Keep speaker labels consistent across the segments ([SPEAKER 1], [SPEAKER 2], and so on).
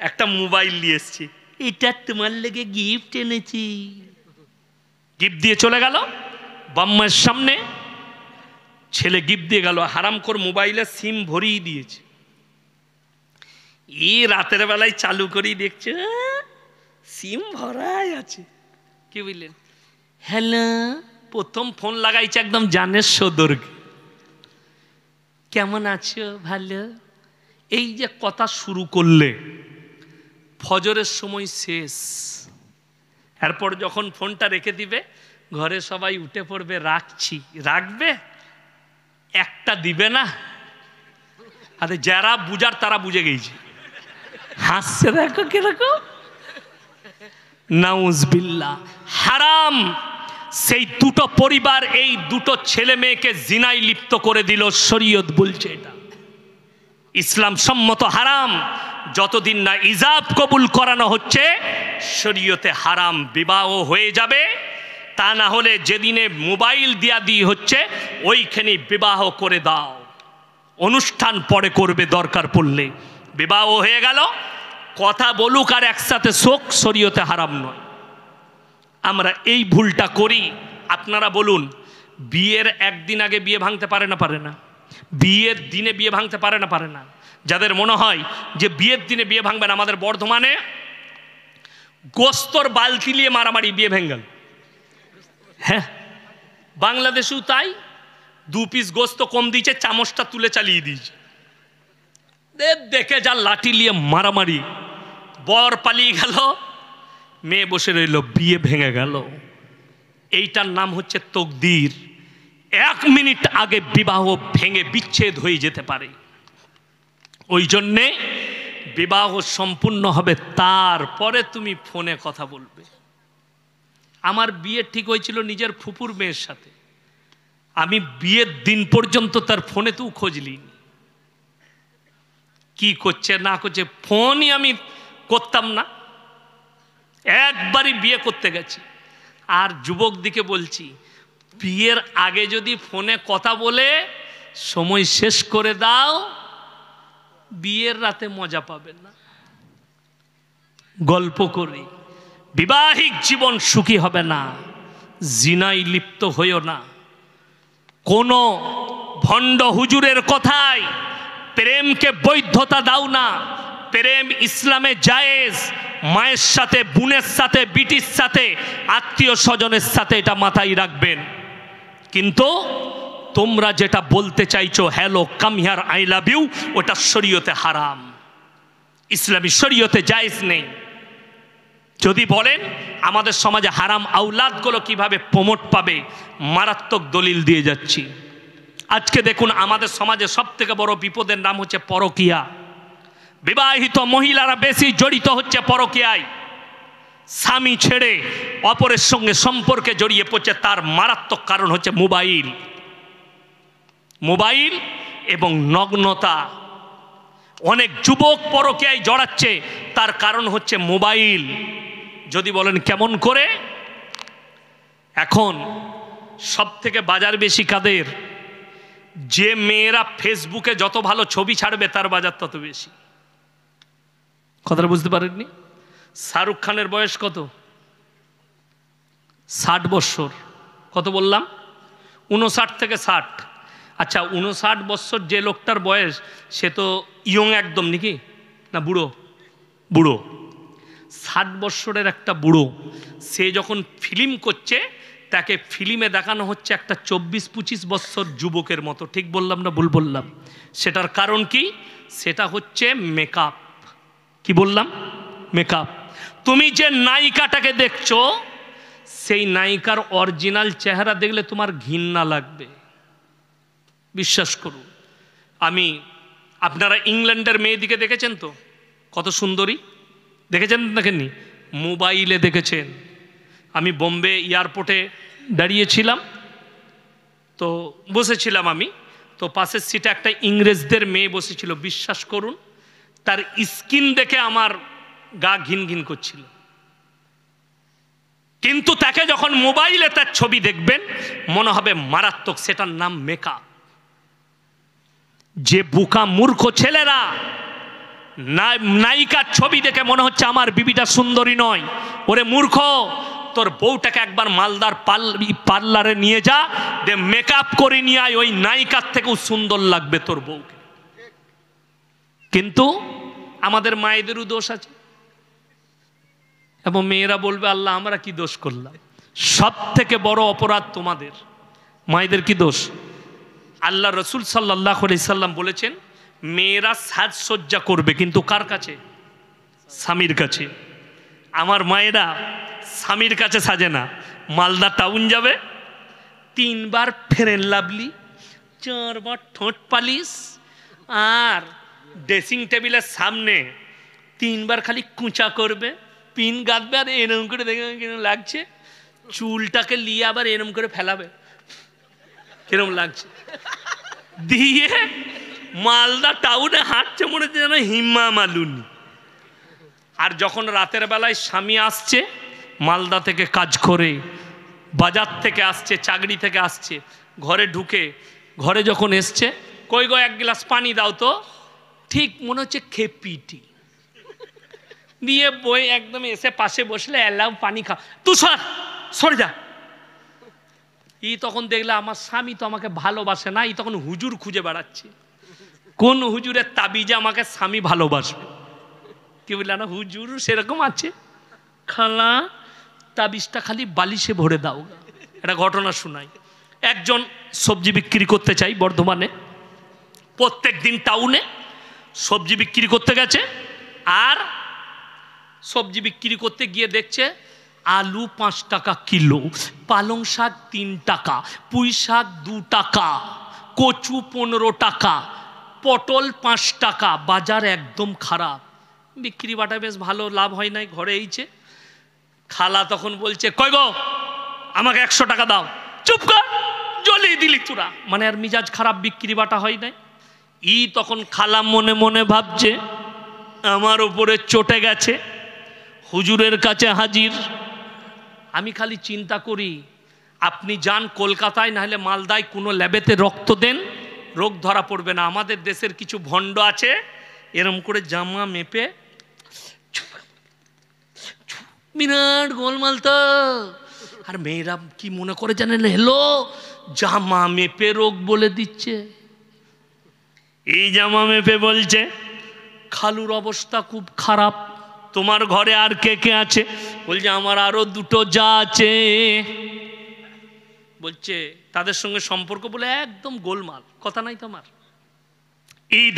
[SPEAKER 1] একটা মোবাইল নিয়ে এসছি, এটা তোমার লেগে গিফট এনেছি, গিফট দিয়ে চলে গেল বাম্মার সামনে। ছেলে গিফট দিয়ে গেল, হারামখোর মোবাইলে সিম ভরিয়ে দিয়েছে। রাতের বেলায় চালু করেই দেখছে সিম ভরাই আছে। কি বুঝলেন? হ্যালো, প্রথম ফোন লাগাইছে একদম জানের সদর্গে, কেমন আছো? ভালো। এই যে কথা শুরু করলে, ফজরের সময় শেষ। এরপর যখন ফোনটা রেখে দিবে, ঘরে সবাই উঠে পড়বে, রাখছি। রাখবে, একটা দিবে না। আরে যারা বুঝার তারা বুঝে গেছে। হাসছে দেখো কিরকম, নাউজবিল্লাহ। হারাম। সেই দুটো পরিবার, এই দুটো ছেলে মেয়েকে জিনায় লিপ্ত করে দিল। শরীয়ত বলছে এটা ইসলাম সম্মত হারাম। যতদিন না ইজাব কবুল করানো হচ্ছে, শরীয়তে হারাম। বিবাহ হয়ে যাবে, তা না হলে যেদিনে মোবাইল দিয়া দিয়ে হচ্ছে ওইখানে বিবাহ করে দাও। অনুষ্ঠান পরে করবে দরকার পড়লে। বিবাহ হয়ে গেল, কথা বলুক আর একসাথে শোক, শরীয়তে হারাম নয়। আমরা এই ভুলটা করি। আপনারা বলুন, বিয়ের একদিন আগে বিয়ে ভাঙতে পারে না? পারে না? বিয়ের দিনে বিয়ে ভাঙতে পারে না? পারে না? যাদের মনে হয় যে বিয়ের দিনে বিয়ে ভাঙবেন, আমাদের বর্ধমানে গোস্তর বালতি নিয়ে মারামারি, বিয়ে ভেঙে গেল। হ্যাঁ, বাংলাদেশেও তাই। 2 পিস গোস্ত কম দিয়েছে, চামচটা তুলে চালিয়ে দিয়েছে। দেখে যা লাঠি নিয়ে মারামারি। বর পালিয়ে গেল, মেয়ে বসে রইল, বিয়ে ভেঙে গেল। এইটার নাম হচ্ছে তকদির। 1 মিনিট আগে বিবাহ ভেঙে বিচ্ছেদ হয়ে যেতে পারে। ওই জন্যে বিবাহ সম্পূর্ণ হবে, তারপরে তুমি ফোনে কথা বলবে। আমার বিয়ে ঠিক হয়েছিল নিজের ফুপুর মেয়ের সাথে। আমি বিয়ের দিন পর্যন্ত তার ফোনে তো খোঁজ নিইনি, কি করছে না করছে, ফোনই আমি করতাম না। একবারই বিয়ে করতে গেছি। আর যুবক দিকে বলছি, বিয়ের আগে যদি ফোনে কথা বলে সময় শেষ করে দাও, বিয়ের রাতে মজা পাবে না। গল্প করি, বিবাহিক জীবন সুখী হবে না। জিনায় লিপ্ত হইও না। কোন ভণ্ড হুজুরের কথায় প্রেমকে বৈধতা দাও না। প্রেম ইসলামে জায়েজ। মায়ের সাথে, বোনের সাথে, বিটির সাথে, আত্মীয় স্বজনের সাথে, এটা মাথায় রাখবেন। কিন্তু তোমরা যেটা বলতে চাইছো, hello come here I love you, ওটা শরীয়তে হারাম, ইসলামী শরীয়তে জায়েজ নেই। যদি বলেন আমাদের সমাজে হারাম আওলাদগুলো কিভাবে প্রমোট পাবে, মারাত্মক দলিল দিয়ে যাচ্ছি। আজকে দেখুন আমাদের সমাজে সবথেকে বড় বিপদের নাম হচ্ছে পরকীয়া। বিবাহিত মহিলারা বেশি জড়িত হচ্ছে পরকীয়ায়। স্বামী ছেড়ে অপরের সঙ্গে সম্পর্কে জড়িয়ে পড়ছে। তার মারাত্মক কারণ হচ্ছে মোবাইল। মোবাইল এবং নগ্নতা। অনেক যুবক পরকীয়ায় জড়াচ্ছে, তার কারণ হচ্ছে মোবাইল। যদি বলেন কেমন করে, এখন সব থেকে বাজার বেশি কাদের? যে মেয়েরা ফেসবুকে যত ভালো ছবি ছাড়বে, তার বাজার তত বেশি। কথাটা বুঝতে পারেননি? শাহরুখ খানের বয়স কত? 60 বছর। কত বললাম? 59 থেকে 60। আচ্ছা, 59 বছর যে লোকটার বয়স, সে তো ইয়ং একদম নাকি না? বুড়ো? বুড়ো। 60 বছরের একটা বুড়ো, সে যখন ফিল্ম করছে, তাকে ফিল্মে দেখানো হচ্ছে একটা 24-25 বছর যুবকের মতো। ঠিক বললাম না ভুল বললাম? সেটার কারণ কি? সেটা হচ্ছে মেকআপ। কি বললাম? মেকআপ। তুমি যে নায়িকাটাকে দেখছো, সেই নায়িকার অরিজিনাল চেহারা দেখলে তোমার ঘৃণা লাগবে, বিশ্বাস করুন। আপনারা ইংল্যান্ডের মেয়েদিকে দেখেছেন তো, কত সুন্দরী দেখেছেন? দেখেননি? মোবাইলে দেখেছেন। আমি বোম্বে এয়ারপোর্টে দাঁড়িয়েছিলাম, তো বসেছিলাম আমি, তো পাশের সিটে একটা ইংরেজদের মেয়ে বসেছিল। বিশ্বাস করুন, তার স্কিন দেখে আমার গা ঘিন ঘিন করছিল। কিন্তু তাকে যখন মোবাইলে তার ছবি দেখবেন, মনে হবে মারাত্মক। সেটার নাম মেকআপ। যে বোকা মূর্খ ছেলেরা নায়িকার ছবি দেখে মনে হচ্ছে আমার বিবিটা সুন্দরী নয়। ওরে মূর্খ, তোর বউটাকে একবার মালদার পার্লারে নিয়ে যা, দে মেকআপ করে নিয়ে আয়, ওই নায়িকার থেকেও সুন্দর লাগবে তোর বউকে। কিন্তু আমাদের মায়েদেরও দোষ আছে, এবং মেয়েরা বলবে আল্লাহ আমরা কি দোষ করলাম? সব থেকে বড় অপরাধ তোমাদের মায়েদের। কি দোষ? আল্লাহ রসুল সাল্লাল্লাহু আলাইহি সাল্লাম বলেছেন মেয়েরা সাজসজ্জা করবে, কিন্তু কার কাছে? স্বামীর কাছে। আমার মায়েরা স্বামীর কাছে সাজে না। মালদা টাউন যাবে, 3 বার ফেরেন লাভলি, 4 বার ঠোঁট পালিশ, আর ড্রেসিং টেবিলের সামনে 3 বার খালি কুঁচা করবে, পিন গাঁথবে, আর এরম করে দেখে কিরম লাগছে, চুলটাকে নিয়ে আবার এরম করে ফেলাবে, কিরম লাগছে, দিয়ে মালদা টাউনে হাঁটছে মনে হচ্ছে যেন হিম্মা মালুনি। আর যখন রাতের বেলায় স্বামী আসছে মালদা থেকে কাজ করে, বাজার থেকে আসছে, চাকরি থেকে আসছে, ঘরে ঢুকে, ঘরে যখন এসছে, কই গো 1 গ্লাস পানি দাও তো, ঠিক মনে হচ্ছে খেপিটি দিয়ে বই একদম এসে পাশে বসলে এলাও পানি খা, তুই সরে যা। তখন দেখলে আমার স্বামী তো আমাকে ভালোবাসে না, তখন হুজুর খুঁজে বেড়াচ্ছে, কোন হুজুরের তাবিজে আমাকে স্বামী ভালোবাসবে। কি বললে না, হুজুর সেরকম আছে, খালা তাবিজটা খালি বালিশে ভরে দাও। একটা ঘটনা শোনাই। একজন সবজি বিক্রি করতে চাই বর্ধমানে, প্রত্যেক দিন টাউনে সবজি বিক্রি করতে গেছে, আর সবজি বিক্রি করতে গিয়ে দেখছে আলু 5 টাকা কিলো, পালং শাক 3 টাকা, পুঁই শাক 2 টাকা, কচু 15 টাকা, পটল 5 টাকা। বাজার একদম খারাপ, বিক্রি বাটা বেশ ভালো, লাভ হয় নাই, ঘরে এইছে। খালা তখন বলছে কই গো আমাকে 100 টাকা দাও। চুপ কর, জ্বলিয়ে দিলি তোরা, মানে আর মিজাজ খারাপ, বিক্রি বাটা হয় নাই। তখন খালা মনে মনে ভাবছে আমার উপরে চটে গেছে, হুজুরের কাছে হাজির। আমি খালি চিন্তা করি, আপনি যান কলকাতায়, নাহলে মালদায় কোনো ল্যাবেতে রক্ত দেন, রোগ ধরা পড়বে না। আমাদের দেশের কিছু ভণ্ড আছে এরম করে জামা মেপে, বিরাট গোলমাল তো। আর মেয়েরা কি মনে করে জানেন, হেলো জামা মেপে রোগ বলে দিচ্ছে। এই জামা মেপে বলছে খালুর অবস্থা খুব খারাপ, তোমার ঘরে আর কে কে আছে? বলছে আমার আরো 2টো যা আছে। বলছে তাদের সঙ্গে সম্পর্ক বলে একদম গোলমাল, কথা নাই তোমার।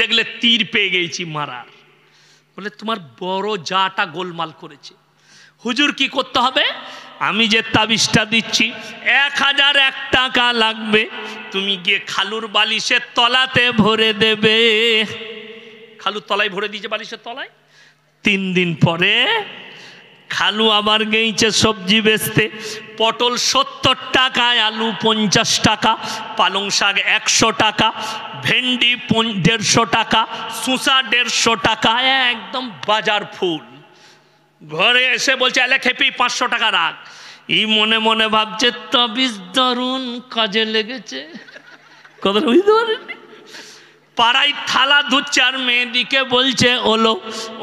[SPEAKER 1] দেখলে তীর পেয়ে গেছি মারার। বলে তোমার বড় জাটা গোলমাল করেছে। হুজুর কি করতে হবে? আমি যে তাবিজটা দিচ্ছি 1001 টাকা লাগবে, তুমি গিয়ে খালুর বালিশের তলাতে ভরে দেবে। খালুর তলায় ভরে দিয়েছে, বালিশের তলায়। 3 দিন পরে খালু আবার গেইছে সবজি বেচতে, পটল 70 টাকায়, আলু 50 টাকা, পালং শাক 100 টাকা, ভেন্ডি 150 টাকা, শসা 150 টাকা, একদম বাজার ফুল। ঘরে এসে বলছে এলে খেপি 500 টাকা রাখ। মনে মনে ভাবছে তাবিজ দারুণ কাজে লেগেছে। কথাটা বুঝতে পারেনি? পাড়ায় থালা ধুচ্ছে আর মেয়েদিকে বলছে ওলো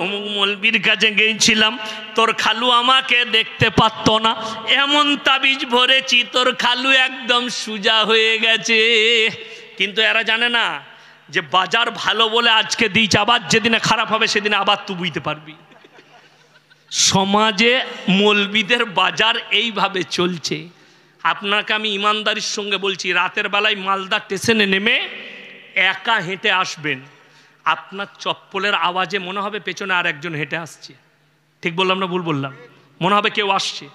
[SPEAKER 1] অমুক মলবির কাছে গিয়েছিলাম, তোর খালু আমাকে দেখতে পারত না, এমন তাবিজ ভরেছি তোর খালু একদম সুজা হয়ে গেছে। কিন্তু এরা জানে না যে বাজার ভালো বলে আজকে দিয়েছে, আবার যেদিনে খারাপ হবে সেদিনে আবার তুই বুঝতে পারবি। সমাজে মলবিদের বাজার এইভাবে চলছে। আপনাকে আমি ইমানদারির সঙ্গে বলছি, রাতের বেলায় মালদা স্টেশনে নেমে একা হেঁটে আসবেন, আপনার চপ্পলের আওয়াজে মনে হবে পেছনে আর একজন হেঁটে আসছে। ঠিক বললাম না ভুল বললাম? মনে হবে কেউ আসছে।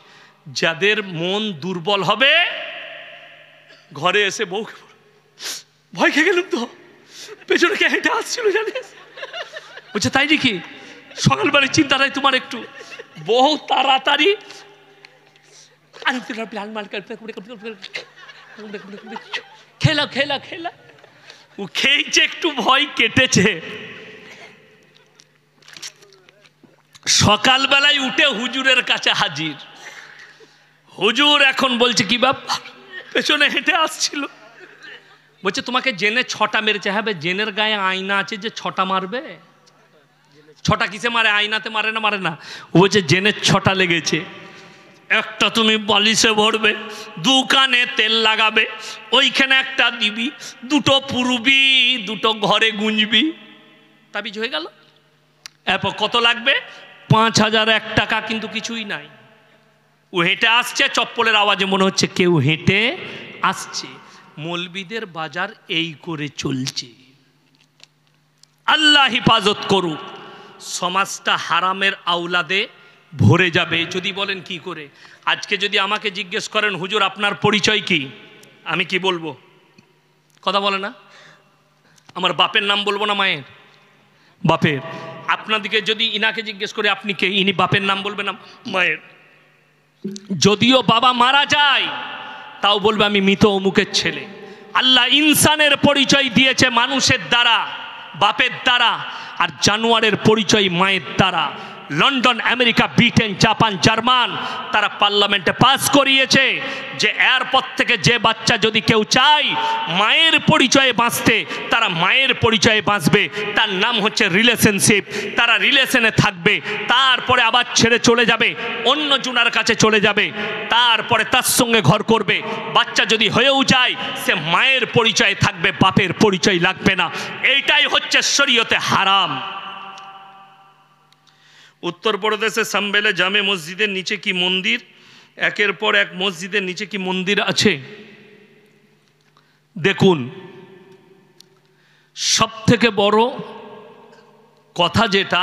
[SPEAKER 1] যাদের মন দুর্বল হবে ঘরে এসে বউকে ভয় খেয়ে গেলাম তো, পেছনে কে হেঁটে আসছিল জানিস? বলছে তাই নাকি? সকালবেলায় চিন্তা নাই তোমার একটু? বহু তাড়াতাড়ি খেলা খেলা খেলা ও খেয়েছে, একটু ভয় কেটেছে। সকালবেলায় উঠে হুজুরের কাছে হাজির। হুজুর এখন বলছে কি ব্যাপার? পেছনে হেঁটে আসছিল। বলছে তোমাকে জেনে 6টা মেরেছে। হ্যাঁ, জেনের গায়ে আয়না আছে যে 6টা মারবে? ছটা কিসে মারে? আয়নাতে মারে না? মারে না। ও বলছে জেনের ছটা লেগেছে। একটা তুমি বালিশে ভরবে, দু কানে তেল লাগাবে, ওইখানে একটা দিবি, দুটো পুরবি, দুটো ঘরে গুঁজবি, তাবিজ হয়ে গেল। এরপর কত লাগবে? 5,001 টাকা, কিন্তু কিছুই নাই। ও হেঁটে আসছে, চপ্পলের আওয়াজে মনে হচ্ছে কেউ হেঁটে আসছে। মৌলবীদের বাজার এই করে চলছে। আল্লাহ হিফাজত করুক। সমাজটা হারামের আওলাদে ভরে যাবে। যদি বলেন কি করে, আজকে যদি আমাকে জিজ্ঞেস করেন হুজুর আপনার পরিচয় কি, আমি কি বলবো? কথা বলে না? আমার বাপের নাম বলবো না মায়ের? বাপের। আপনাদেরকে যদি ইনাকে জিজ্ঞেস করে আপনি কে, ইনি বাপের নাম বলবে না মায়ের? যদিও বাবা মারা যায় তাও বলবে আমি মৃত অমুকের ছেলে। আল্লাহ ইনসানের পরিচয় দিয়েছে মানুষের দ্বারা, বাপের দ্বারা, আর জানোয়ারের পরিচয় মায়ের দ্বারা। London, America, Britain, Japan, German তারা পার্লামেন্টে পাস করিয়েছে যে এরপর থেকে যে বাচ্চা যদি কেউ চায় মায়ের পরিচয়ে বাঁচতে, তারা মায়ের পরিচয়ে বাঁচবে। তার নাম হচ্ছে রিলেশনশিপ। তারা রিলেশনে থাকবে, তারপরে আবার ছেড়ে চলে যাবে, অন্য জুনার কাছে চলে যাবে, তারপরে তার সঙ্গে ঘর করবে। বাচ্চা যদি হয়েও যায় সে মায়ের পরিচয়ে থাকবে, বাপের পরিচয় লাগবে না। এইটাই হচ্ছে শরীয়তে হারাম। উত্তরপ্রদেশে সাম্বেলে জামে মসজিদের নিচে কি মন্দির? একের পর এক মসজিদের নিচে কি মন্দির আছে? দেখুন, সব থেকে বড় কথা যেটা,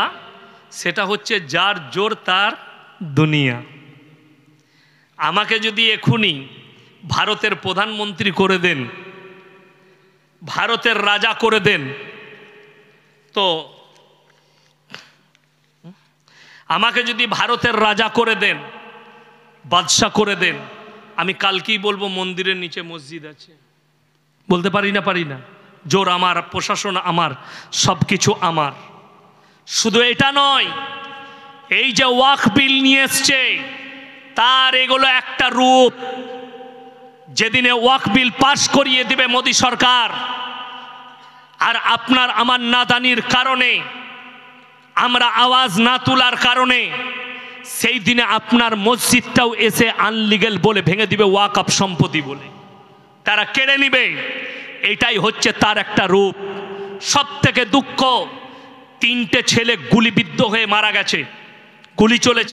[SPEAKER 1] সেটা হচ্ছে যার জোর তার দুনিয়া। আমাকে যদি এখুনি ভারতের প্রধানমন্ত্রী করে দেন, ভারতের রাজা করে দেন, তো আমাকে যদি ভারতের রাজা করে দেন, বাদশা করে দেন, আমি কালকেই বলবো মন্দিরের নিচে মসজিদ আছে। বলতে পারি না? পারি না? জোর আমার, প্রশাসন আমার, সব কিছু আমার। শুধু এটা নয়, এই যে ওয়াকফ বিল নিয়ে এসছে, তার এগুলো একটা রূপ। যেদিনে ওয়াকফ বিল পাশ করিয়ে দিবে মোদী সরকার, আর আপনার আমার নাদানির কারণে, আমরা আওয়াজ না তোলার কারণে, সেই দিনে আপনার মসজিদটাও এসে আনলিগেল বলে ভেঙে দিবে, ওয়াকফ সম্পত্তি বলে তারা কেড়ে নিবে। এটাই হচ্ছে তার একটা রূপ। সব থেকে দুঃখ, 3টে ছেলে গুলিবিদ্ধ হয়ে মারা গেছে, গুলি চলেছে।